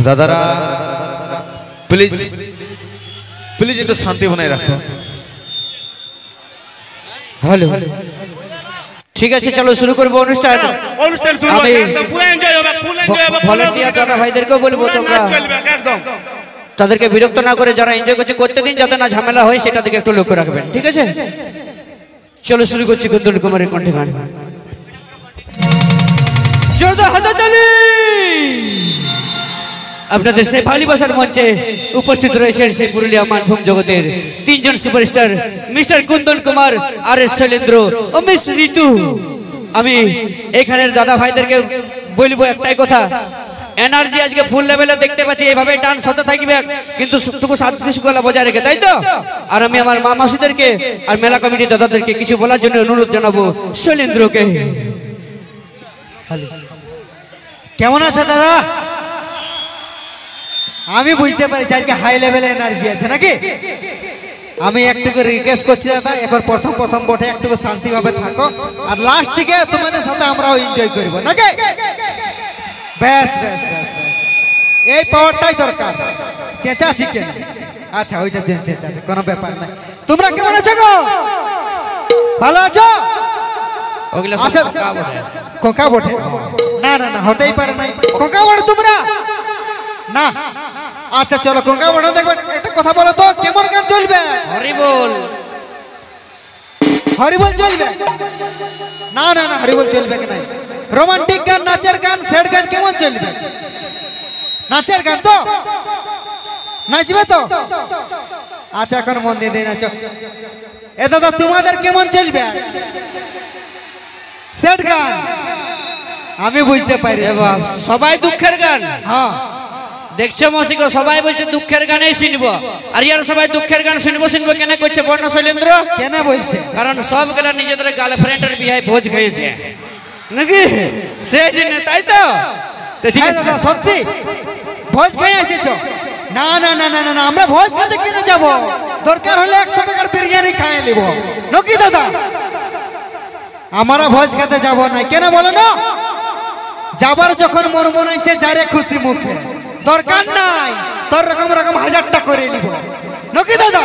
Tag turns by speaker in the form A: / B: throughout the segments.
A: দাদারা please please একটু শান্তি বজায় রাখো।
B: হ্যালো, ঠিক আছে চলো শুরু করবো অনুষ্ঠান। আমি ভলেন্টিয়ার দাদা ভাইদেরকেও বলবো তোমরা তাদেরকে বিরক্ত না করে যারা এনজয় করছে করতে দিন, যাতে না ঝামেলা হয় সেটা দিকে একটু লক্ষ্য রাখবেন, ঠিক আছে? চলো শুরু করছি কুন্দন কুমারের কণ্ঠে গান। আপনাদের সেই ভালোবাসার মঞ্চে উপস্থিত রয়েছেন সেই পুরুলিয়া মানভূম জগতের তিনজন সুপারস্টার, মিস্টার কুন্দন কুমার, আর এস শৈলেন্দ্র ও মিস ঋতু। আমি এখানের দাদা ভাইদেরকে বলবো একটাই কথা, এনার্জি আজকে ফুল লেভেলে দেখতে পাচ্ছি, এইভাবে ডান্স হতে থাকবে, কিন্তু টুকু শান্তি শৃঙ্খলা বজায় রেখে, তাই তো? আর আমি আমার মা মাসিদেরকে আর মেলা কমিটি দাদাদেরকে কিছু বলার জন্য অনুরোধ জানাবো। শৈলেন্দ্রকে।
C: কেমন আছে দাদা? আমি বুঝতে পারছি আজকে হাই লেভেলে এনার্জি আছে নাকি। আমি একটু রিকোয়েস্ট করছি দাদা, এবার প্রথম প্রথম বটে একটু শান্তিভাবে থাকো, আর লাস্ট দিকে তোমাদের সাথে আমরাও এনজয় করবো নাকি। ব্যাস ব্যাস ব্যাস ব্যাস, এই পাওয়ারটাই দরকার। চেঁচা শিখে না, আচ্ছা ওইটা চেঁচা আছে, কোনো ব্যাপার নাই। তোমরা কেমন আছো গো? ভালো আছো? আচ্ছা কোকা বটে? না না না, হতেই পারে নাই। কোকা বটে তোমরা না? আচ্ছা চলো কোকা বটে দেখবেন। একটা কথা বলো তো, কেমন গান চলবে?
B: হরিবোল।
C: হরিবোল চলবে? না না না, হরিবোল চলবে কি নাই? রোমান্টিক গান, নাচের গান, স্যাড গান কেমন চলবে? নাচের গান তো নাচবে তো? আচ্ছা এখন মন দিয়ে দিয়ে নাচো। এ দাদা তোমাদের কেমন চলবে? স্যাড গান? আমি বুঝতে পারি
B: সবাই দুঃখের গান।
C: হ্যাঁ
B: দেখছো মসিকো, সবাই বলছে দুঃখের গানেই শুনবো, আর ইয়ার সবাই দুঃখের গান শুনবো শুনবো কেন করছে বর্ণ শৈলেন্দ্র?
C: কেন বলছে?
B: কারণ সব গেলা নিজেদের গার্লফ্রেন্ডের বিয়ে ভোজ খেয়েছে নাকি, সেই জন্য, তাই তো?
C: দাদা সত্যি ভোজ খেয়ে এসেছো? না না না না না, আমরা ভোজ খেতে কিনে যাব, দরকার হলে 100 টাকার বিরিয়ানি খাইয়ে নিব নাকি দাদা। আমরা ভোজ খেতে যাব না, কেন বলো না? যাবার যখন মন মনে হচ্ছে যারে খুশি মুখে, দরকার নাই তোর রকম রকম 1000টা করে নিব নাকি দাদা।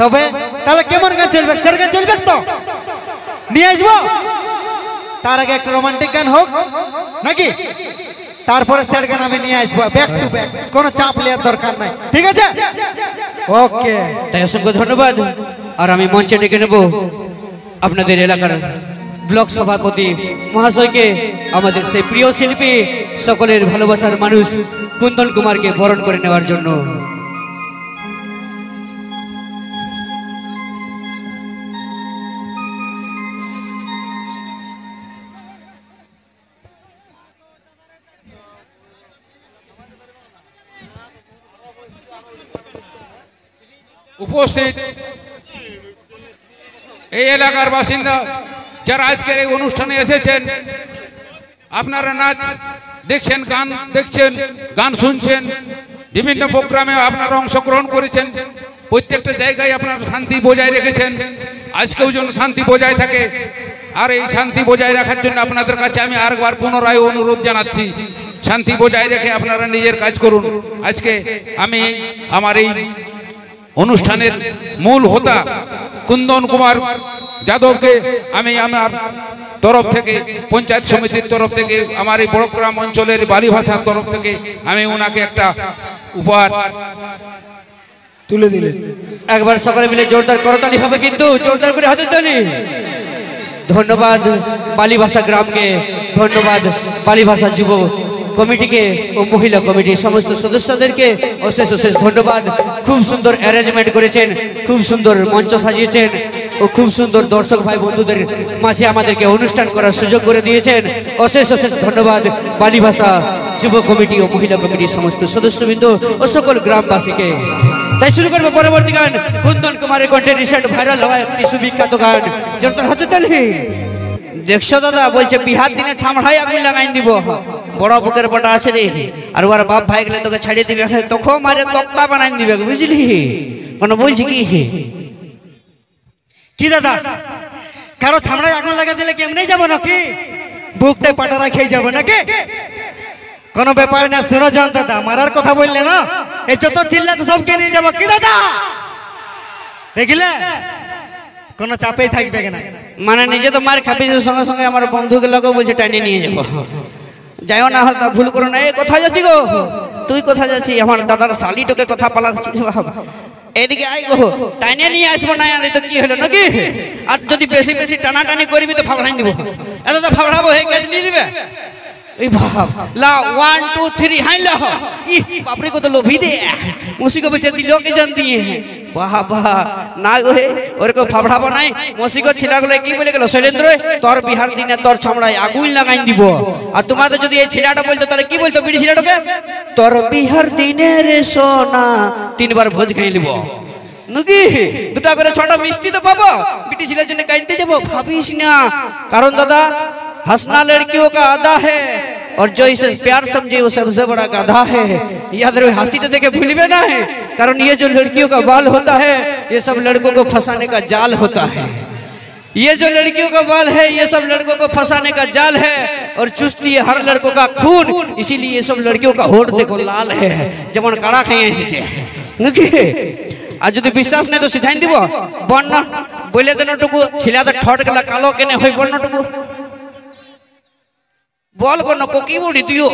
C: তবে তাহলে কেমন গান চলবে? স্যার গান চলবে তো নিয়ে আসবো। তার আগে একটা রোমান্টিক গান হোক নাকি, তারপরে স্যাড গান আমি নিয়ে আসবো ব্যাক টু ব্যাক, কোনো চাপ নেওয়ার দরকার নাই, ঠিক আছে? ওকে,
B: তাই অসংখ্য ধন্যবাদ। আর আমি মঞ্চে ডেকে নেব আপনাদের এলাকার ব্লক সভাপতি মহাশয়কে, আমাদের সেই প্রিয় শিল্পী, সকলের ভালোবাসার মানুষ কুন্দন কুমারকে বরণ করে নেওয়ার জন্য।
D: উপস্থিত এই এলাকার বাসিন্দা যারা আজকের এই অনুষ্ঠানে এসেছেন, আপনারা নাচ দেখছেন, গান দেখছেন, গান শুনছেন, বিভিন্ন প্রোগ্রামে আপনারা অংশগ্রহণ করেছেন, প্রত্যেকটা জায়গায় আপনারা শান্তি বজায় রেখেছেন। আজকেও যেন শান্তি বজায় থাকে, আর এই শান্তি বজায় রাখার জন্য আপনাদের কাছে আমি আরেকবার পুনরায় অনুরোধ জানাচ্ছি, শান্তি বজায় রেখে আপনারা নিজের কাজ করুন। আজকে আমি আমার এই অনুষ্ঠানের মূল হোতা কুন্দন কুমার যাদবকে আমি আমার তরফ থেকে, পঞ্চায়েত সমিতির তরফ থেকে, আমার এই বড়গ্রাম অঞ্চলের বালি ভাষার তরফ থেকে আমি ওনাকে একটা উপহার তুলে দিলেন।
B: একবার সকলে মিলে জোরদার করতালি হবে, কিন্তু জোরদার করে হাতের তালি। ধন্যবাদ বালি ভাষা গ্রামকে, ধন্যবাদ বালি ভাষা যুব কমিটিকে ও মহিলা কমিটির সমস্ত সদস্যদেরকে অশেষ অশেষ ধন্যবাদ। খুব সুন্দর অ্যারেঞ্জমেন্ট করেছেন, খুব সুন্দর মঞ্চ সাজিয়েছেন ও খুব সুন্দর দর্শক ভাই বন্ধুদের মাঝে আমাদেরকে অনুষ্ঠান করার সুযোগ করে দিয়েছেন। অশেষ অশেষ ধন্যবাদ বালি ভাষা যুব কমিটি ও মহিলা কমিটির সমস্ত সদস্যবৃন্দ ও সকল গ্রামবাসীকে। তাই শুরু করবো পরবর্তী গান, কুন্দন কুমারের কণ্ঠে রিসেন্ট ভাইরাল হওয়া একটি সুবিখ্যাত গান, জোরদার হাতে তালি। দেখছো দাদা, বলছে বিহার দিনে ছামড়াই আগুন লাগাই দিব, বড় বুকের পটা আছে রে, আর ওর বাপ ভাই গেলে তোকে ছাড়িয়ে দিবে, তখন মারে তক্তা বানাই দিবে, বুঝলি? কোনো বলছি
C: কি দাদা, কারো ছামড়ায় আগুন লাগা দিলে কেমনে যাবো নাকি? বুকটাই পাটারা খেয়ে যাবো নাকি? কোনো ব্যাপার না, শুনো জন দাদা, মারার কথা বললে না, এই যত চিল্লাতে সবকে নিয়ে যাবো কি দাদা, দেখলে কোনো চাপেই থাকবে না।
B: মানে নিজে তো মার খাবি, সঙ্গে সঙ্গে আমার বন্ধুকে লোক বলছে টাইনে নিয়ে যাবো, যাইও না হয়তো ভুল করো না। এই কোথায় যাচ্ছি গো? তুই কোথায় যাচ্ছি? আমার দাদার শালিটোকে কথা পালাচ্ছি, এদিকে আই গো, টাইনে নিয়ে আসবো না আনলে তো কি হলো নাকি? আর যদি বেশি বেশি টানাটানি করবি তো ফাবড়াই দিব, এত তো ফাবড়াবো, হয়ে গেছে নিয়ে নিবে। এই ভাব লা 1 2 3 হাই লা, ই বাপরে কত লোভী দে, মুসি को बच्चे दिलो के जानती है। वाह वाह ना गो हे ওরকম ফাবড়াবো নাই। মুসি को ছিলাগুলো কি বলে গেল, শৈলেন্দ্র তোর বিহার দিনে তোর চামড়ায় আগুন লাগাই দিব। আর তোমাদের যদি এই ছিলাটা বলতো তাহলে কি বলতো বিড়ি ছিলাটাকে? তোর বিহার দিনে রে সোনা, 3 বার ভোজ খাই লিব নাকি, 2টা করে 6টা মিষ্টি তো পাবো, বিটি ছিলার জন্য কাইতে যাবো ভাবিস না। কারণ দাদা हंसना लड़कियों का आधा है और जो इसे प्यार समझे वो सबसे बड़ा गधा है। याद रहे, हंसी तो देखे भूलिए ना है, कारण ये जो लड़कियों का बाल होता है ये सब लड़कों को फंसाने का जाल होता है। ये जो लड़कियों का बाल है ये सब लड़कों को फंसाने का जाल है और चुस्ती है हर लड़कों का खून, इसीलिए ये सब लड़कियों का होठ देखो लाल है, যেমন কাড়া খাই এসেছে নাকি। আর যদি বিশ্বাস নেই তো সিধাই দিব, বন্যা বলে দেনটুকু ছিলাদের ঠট গেলা কালো কেনে হই বন্যটুকু बोल को नको की बुढ़ी दियो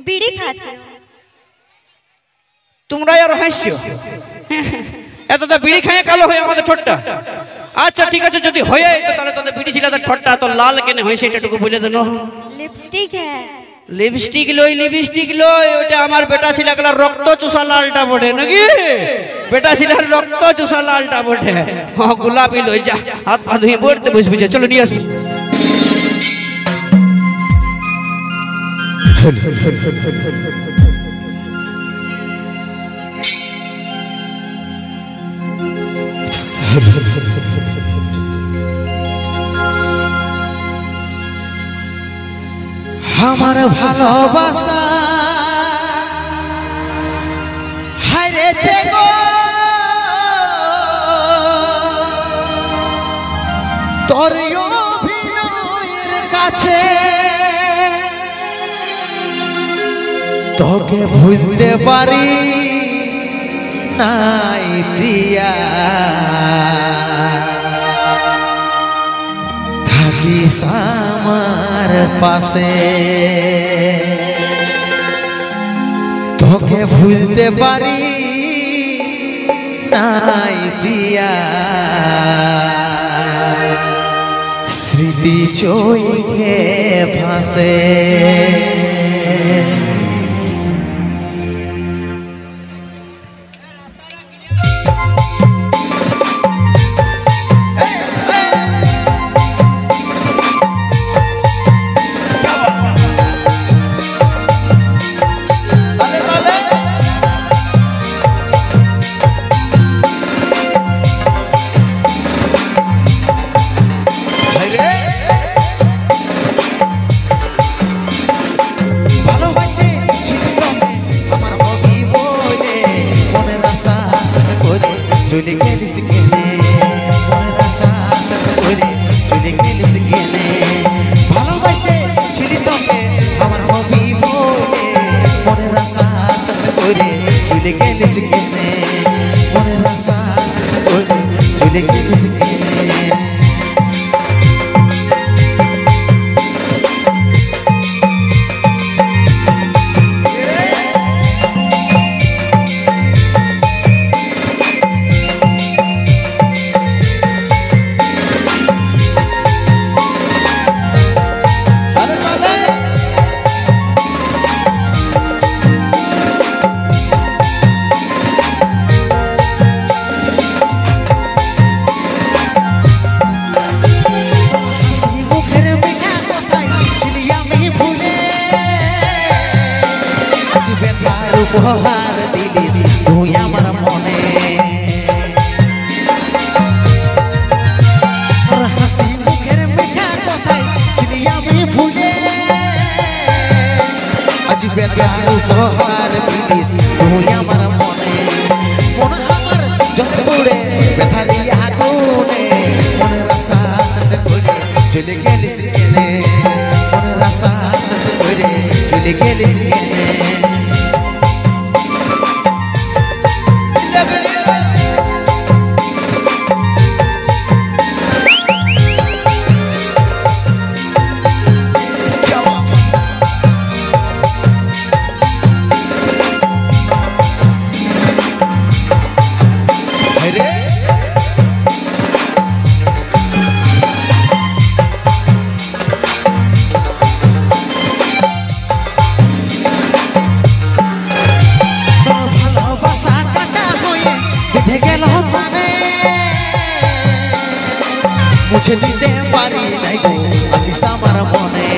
E: बीड़ी खाते हो
B: तुमरा यार हंसियो এত তো বিড়ি খায় কালো হয় আমাদের ঠোঁটটা। আচ্ছা ঠিক আছে, যদি হয় তো তাহলে তোদের বিড়ি ছিল ঠোঁটটা তো লাল কেন হয় সেটাটুকু বলে দেন।
E: लिपस्टिक है।
B: লিপস্টিক লই ওটা আমার বেটা ছিল গেল রক্ত চুষা লালটা বটে নাকি, বেটা ছিল রক্ত চুষা লালটা বটে। হ্যাঁ গোলাপি লই যা, হাত পা ধুয়ে পড়তে বসবি, চলো নিয়ে আসবি।
A: আমার ভালোবাসা হারিয়েছে গো, তোর অভিনয়ের কাছে তোকে ভুলতে পারি নাই প্রিয়া, থাকিস আমার পাশে, তোকে ভুলতে পারি নাই প্রিয়া, স্মৃতি চোখে ভাসে। চলে গেলিস কেনে মনের আশা শেষ করে, চলে গেলিস কেনে ভালোবাসে ছিলি তোকে আমার হবি বলে, মনের আশা শেষ করে চলে গেলিস কেনে মনের আশা শেষ করে, চলে গেলিস কেনে। উপহার দিলিস তুই আমার মনে, হাসি মুখের মিঠা কথাই ছিলি আমি ভুলে, আজ বেতার উপহার দিলিস তুই আমার মনে, মন আমার যত পুড়ে বেতারি আগুনে, মনের আশা শেষ করে চলে গেলিস কেনে মনের আশা শেষ করে চলে গেলিস কেনে মুছে দিতে পারি নাই গো আছিস আমার মনে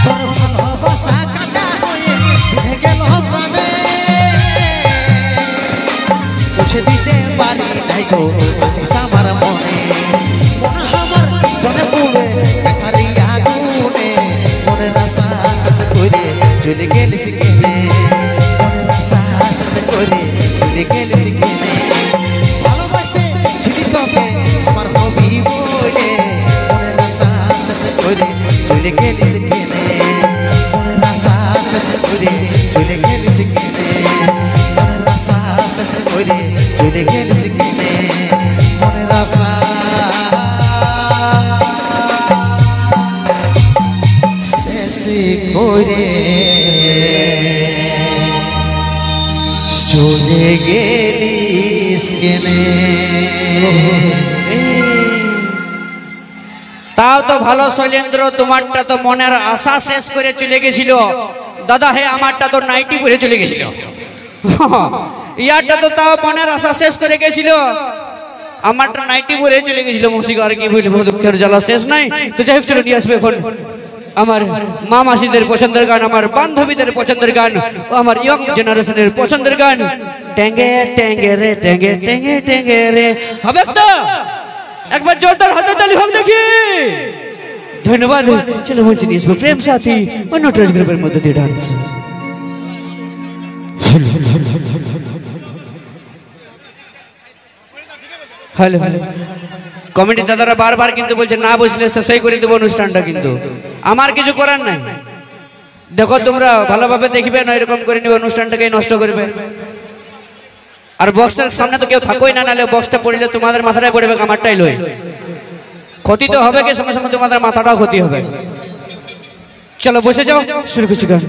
A: তোর ভালোবাসা কাটা হয়ে বিধে গেল প্রাণে মুছে দিতে পারি নাই গো আছিস আমার মনে মন আমার জনে পুড়ে বেকারি আগুনে মনের আশা শেষ করে চলে গেলিস কেনে মনের আশা শেষ করে চলে গেলিস কেনে আমার হবি বলে মনের আশা শেষ করে চলে গেলিস কেনে মনের আশা শেষ করে চলে গেলিস কেনে মনের আশা শেষ করে চলে গেলিস কেনে মনের আশা শেষ করে চলে গেলিস কেনে
B: তাও তো ভালো শৈলেন্দ্র, তোমারটা তো মনের আশা শেষ করে চলে গেছিল। দাদা হে আমারটা তো নাইটি পরে চলে গেছিল। ইয়ারটা তো তাও মনের আশা শেষ করে গেছিল, আমারটা নাইটি পরে চলে গেছিল। মুসিক আর কি বলবো, দুঃখের জ্বালা শেষ নাই। তো যাই হোক, চলো নিয়ে আসবে এখন আমার মা মাসিদের পছন্দের গান, আমার বান্ধবীদের পছন্দের গান, ও আমার ইয়ং জেনারেশনের পছন্দের গান। টেঙ্গে টেঙ্গে রে টেঙ্গে টেঙ্গে টেঙ্গে রে, হবে তো? একবার জোরদার হাতে তালি হোক দেখি। ধন্যবাদ। চলো মঞ্চে নিয়ে আসবো প্রেম সাথী ও নটরাজ গ্রুপের মধ্যে দিয়ে ডান্স। হ্যালো হ্যালো, কমিটি দাদারা বারবার কিন্তু বলছে না বসলে শেষই করে দেবো অনুষ্ঠানটা, কিন্তু আমার কিছু করার নাই। দেখো তোমরা ভালোভাবে দেখবে না, এরকম করে নিবে অনুষ্ঠানটাকে নষ্ট করবে। আর বক্সটার সামনে তো কেউ থাকোই না, নাহলে বক্সটা পড়লে তোমাদের মাথাটাই পড়বে, আমারটাই লই। ক্ষতি তো হবে, কি সঙ্গে সঙ্গে তোমাদের মাথাটাও ক্ষতি হবে। চলো বসে যাও, শুরু করছি গান।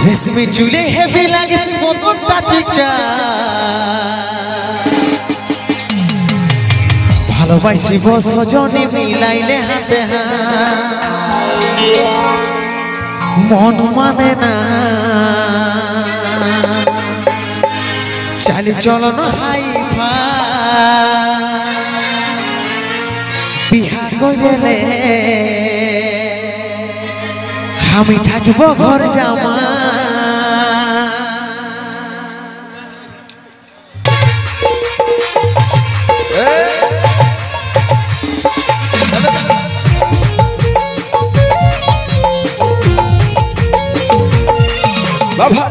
A: রেশমি চুলে হেভি লাগে মনটা চিকচা, ভালোবাসি সজনী মিলাইলে হাতে মন মানে না, চালি চলন হাই বিহা করলে আমি থাকবো ঘর জামা। বাবা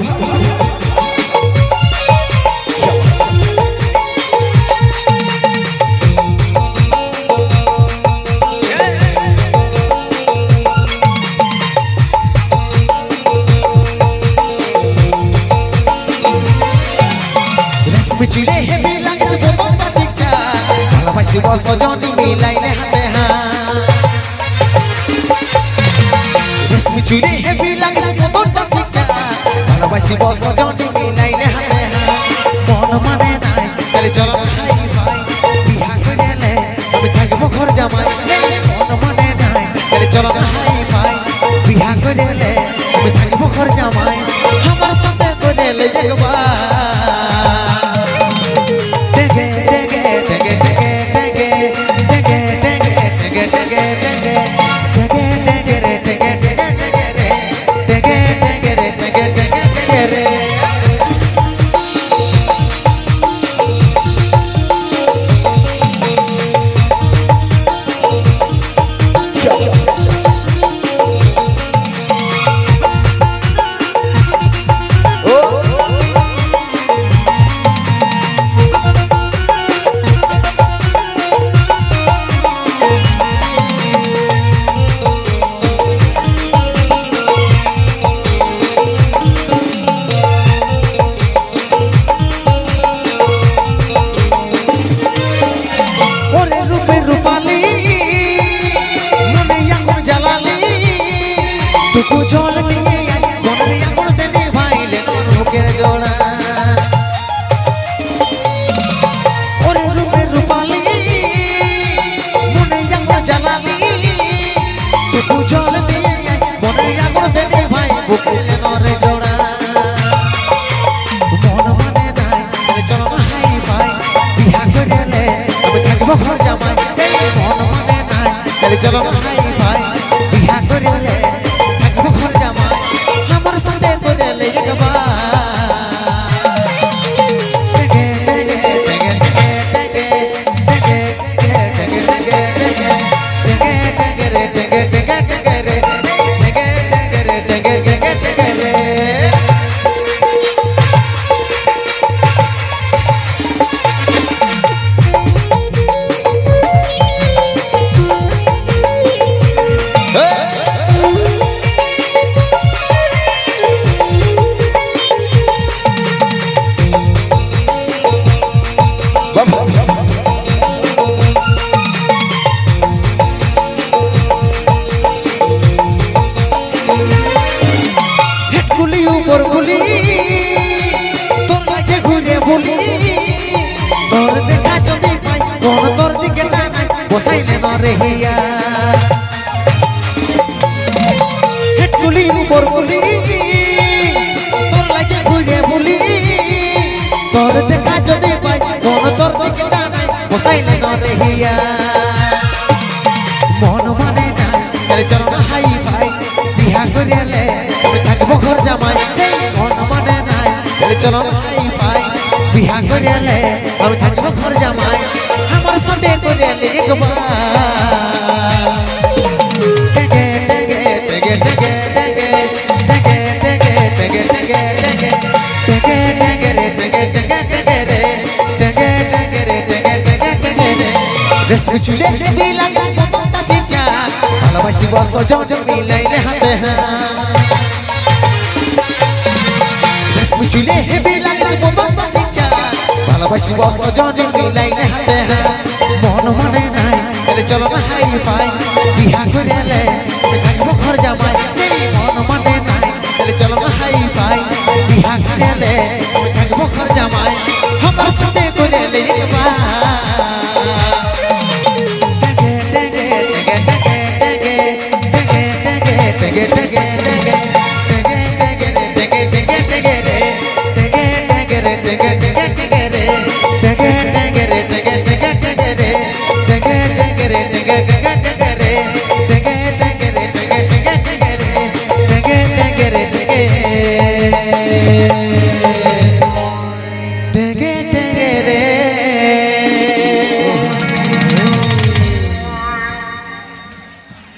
A: চুলে হেবি লাগে মনটা চিকচা, ভালোবাসি সজনী মিলাইলে হাতে রেশমি চুলে হেবি লাগে মনটা চিকচা, ভালোবাসি সজনী মিলাইলে হাতে মন মানে নাই, চলে চল ভাই ভাই বিহা করলে আমি থাকবো ঘর জামাই। মন মানে নাই, চলে চল ভাই ভাই বিহা করলে আমি থাকবো ঘর জামাই। আমার সাথে করলে একবার টুকু জল নিয়ে আয় মনের আগুন দেনে ভাইলে তোর বুকের জোড়া ওরে রূপে রূপালি মনে আগুন জ্বালালি টুকু জল নিয়ে আয় মনের আগুন দেনে ভাই বুকের নরে জোড়া মন মানে নাই চল না হাই ভাই বিয়া করেলে আমি থাকবো ঘর জামাই এই মন মানে নাই চল না হাই ভাই বিয়া করেলে থাকবো ঘর জামাই আমার সাথে করেলে একবার উপর গুলি তোর লাগে ঘুরে বলি তোর দেখা যদি পাই কোন তোর দিকে টানাই বসাইলে নরে হিয়া হেটগুলি উপর গুলি তোর লাগে ঘুরে বলি তোর দেখা যদি পাই কোন তোর দিকে টানাই বসাইলে নরে হিয়া মন মানে না চলে চল না হাই ভাই বিয়া করিলে থাকবো ঘর জামাই মন মানে নাই চলো হাই ভাই বিয়া করিলে আমি থাকবো ঘর জামাই আমার সাথে করিলে একবার রেশমি চুলে বিলাগে প্রথমটা চিচা ভালোবাসি বস জজ মিলাইলে হাতে রেশমি চুলে বিলাগে প্রথমটা চিচা ভালোবাসি বস জজ মিলাইলে হাতে মন মানে নাই চলো না হাই ভাই বিয়া করিলে থাকবো ঘর জামাই মন মানে নাই চলো না হাই ভাই বিয়া করিলে থাকবো ঘর জামাই আমার সাথে করিলে একবার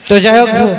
B: তো যাই হোক